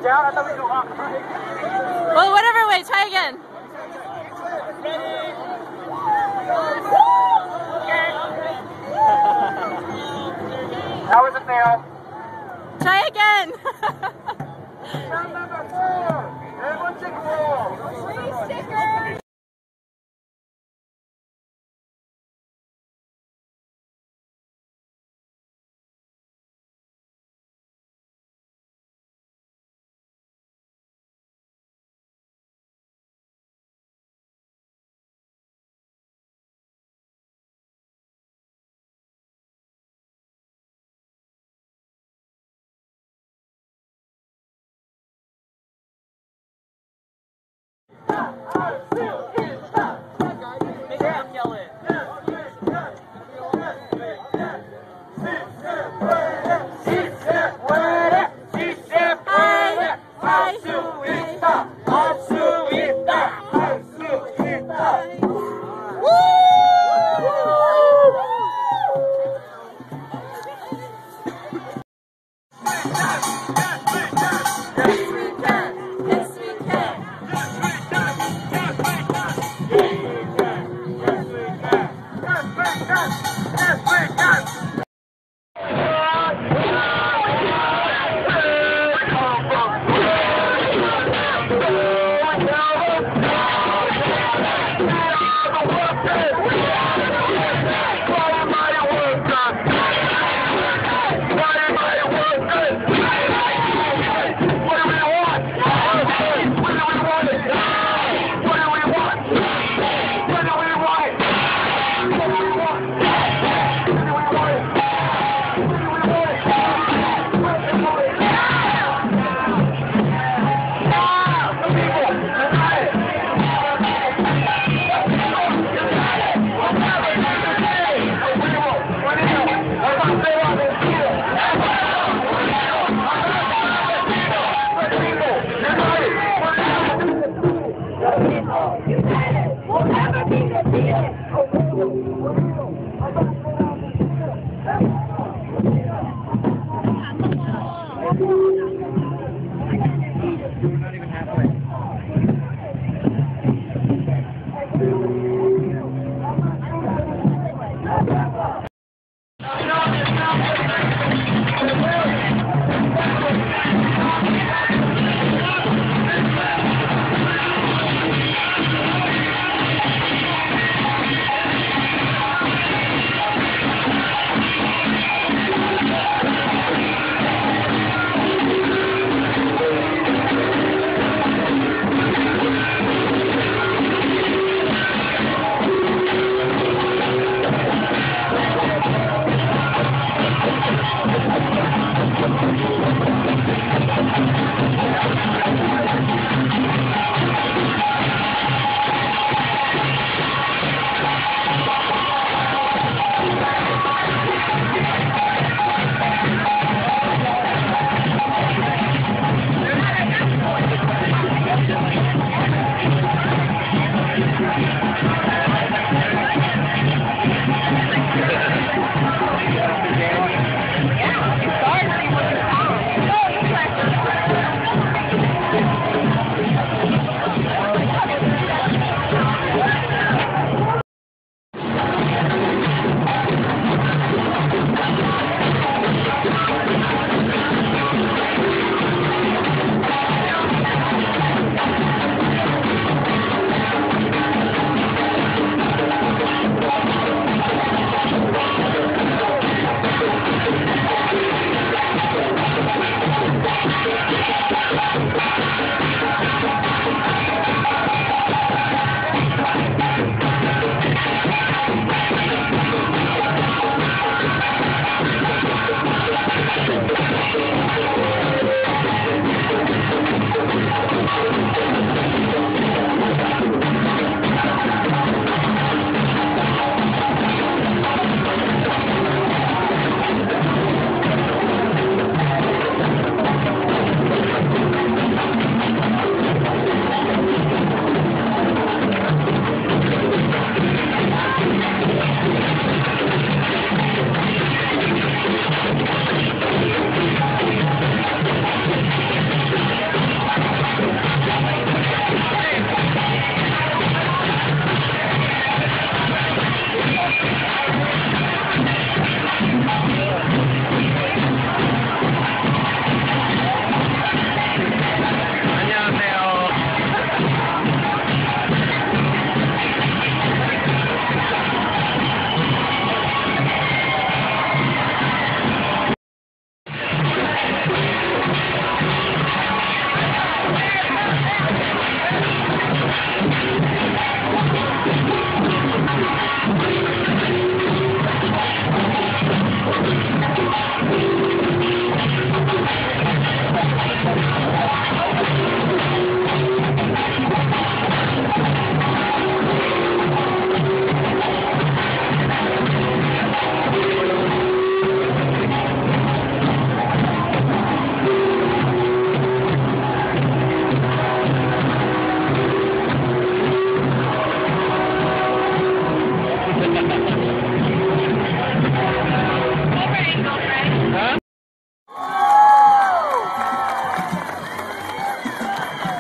Down? I thought we go up. Well, whatever way, try again. That was a fail. Try again. Number 4. Free stickers.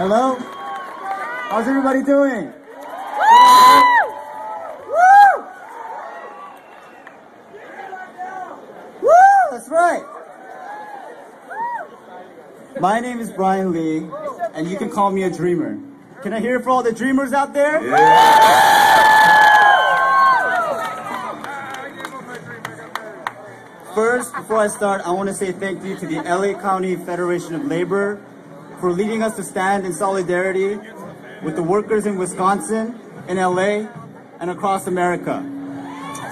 Hello? How's everybody doing? Woo! Woo! That's right. My name is Brian Lee, and you can call me a dreamer. Can I hear it for all the dreamers out there? First, before I start, I want to say thank you to the LA County Federation of Labor for leading us to stand in solidarity with the workers in Wisconsin, in LA, and across America.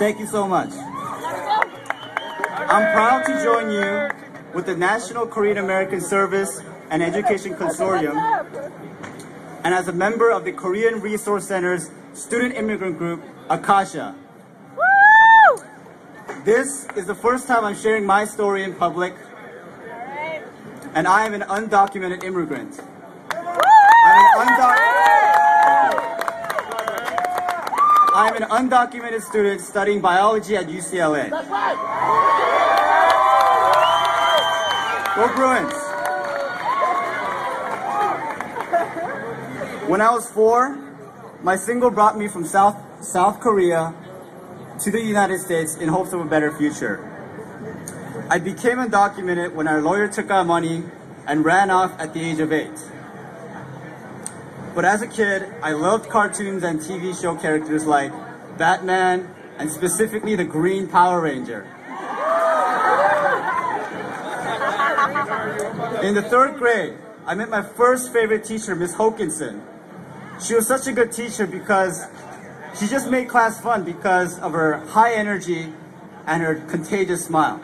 Thank you so much. I'm proud to join you with the National Korean American Service and Education Consortium, and as a member of the Korean Resource Center's Student Immigrant Group, Akasha. This is the first time I'm sharing my story in public, and I am an undocumented immigrant. I'm an undocumented student studying biology at UCLA. Go Bruins! When I was 4, my single brought me from South Korea to the United States in hopes of a better future. I became undocumented when our lawyer took our money and ran off at the age of 8. But as a kid, I loved cartoons and TV show characters like Batman and specifically the Green Power Ranger. In the 3rd grade, I met my first favorite teacher, Miss Hokinson. She was such a good teacher because she just made class fun because of her high energy and her contagious smile.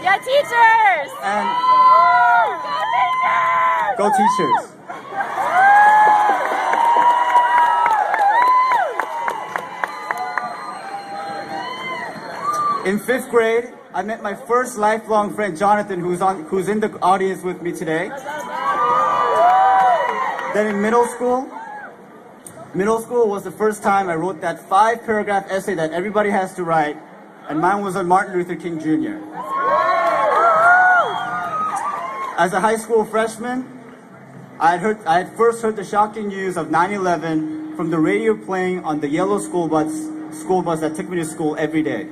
Yeah, teachers! And Go teachers! go teachers! In 5th grade, I met my first lifelong friend, Jonathan, who's in the audience with me today. Then in middle school was the first time I wrote that 5-paragraph essay that everybody has to write, and mine was on Martin Luther King Jr. As a high school freshman, I had first heard the shocking news of 9/11 from the radio playing on the yellow school bus that took me to school every day.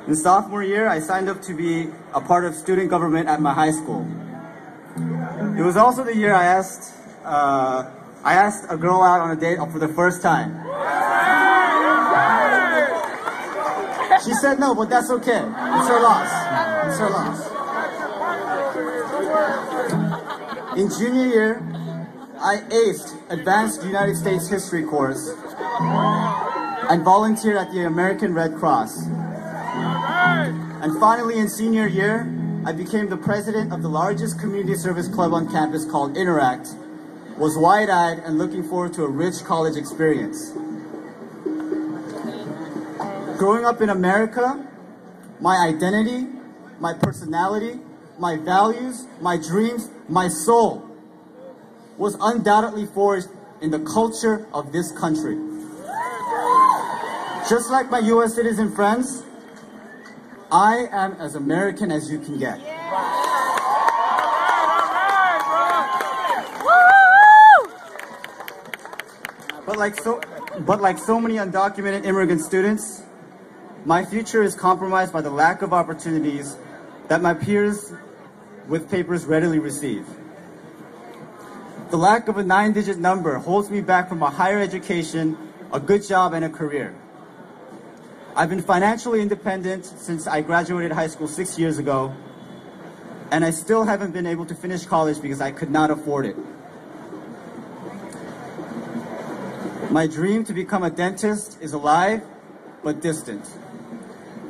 In sophomore year, I signed up to be a part of student government at my high school. It was also the year I asked a girl out on a date for the first time. She said no, but that's okay. It's her loss. It's her loss. In junior year, I aced Advanced United States History course and volunteered at the American Red Cross. And finally, in senior year, I became the president of the largest community service club on campus called Interact, was wide-eyed and looking forward to a rich college experience. Growing up in America, my identity, my personality, my values, my dreams, my soul was undoubtedly forged in the culture of this country. Just like my US citizen friends, I am as American as you can get. But like so many undocumented immigrant students, my future is compromised by the lack of opportunities that my peers with papers readily receive. The lack of a 9-digit number holds me back from a higher education, a good job, and a career. I've been financially independent since I graduated high school 6 years ago, and I still haven't been able to finish college because I could not afford it. My dream to become a dentist is alive, but distant.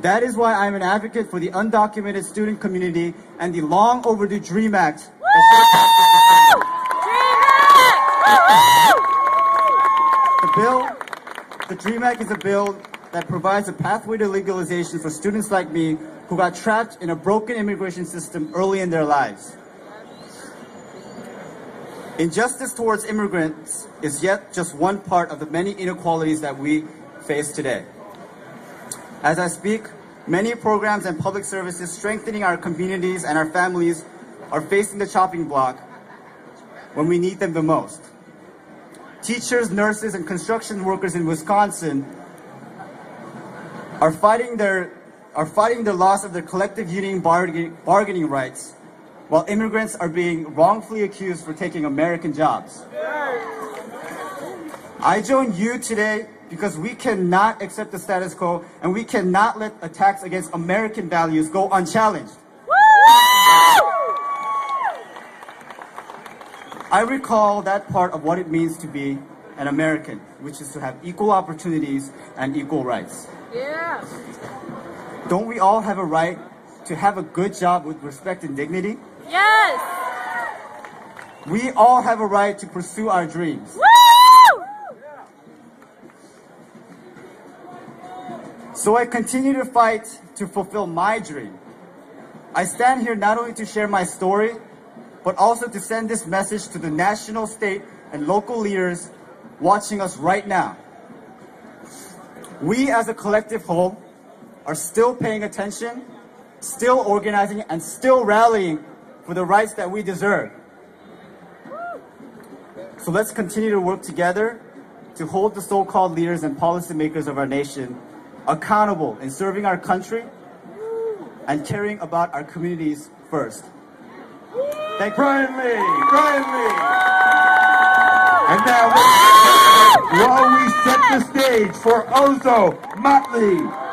That is why I'm an advocate for the undocumented student community and the long overdue DREAM Act. The DREAM Act is a bill that provides a pathway to legalization for students like me who got trapped in a broken immigration system early in their lives. Injustice towards immigrants is yet just one part of the many inequalities that we face today. As I speak, many programs and public services strengthening our communities and our families are facing the chopping block when we need them the most. Teachers, nurses, and construction workers in Wisconsin are fighting the loss of their collective union bargaining rights, while immigrants are being wrongfully accused for taking American jobs. I join you today because we cannot accept the status quo, and we cannot let attacks against American values go unchallenged. I recall that part of what it means to be an American, which is to have equal opportunities and equal rights. Yeah. Don't we all have a right to have a good job with respect and dignity? Yes. We all have a right to pursue our dreams. Woo! So I continue to fight to fulfill my dream. I stand here not only to share my story, but also to send this message to the national, state, and local leaders watching us right now. We as a collective whole are still paying attention, still organizing, and still rallying for the rights that we deserve. So let's continue to work together to hold the so-called leaders and policymakers of our nation accountable in serving our country and caring about our communities first. Thank you. Brian Lee. And now, while we set the stage for Ozo Motley.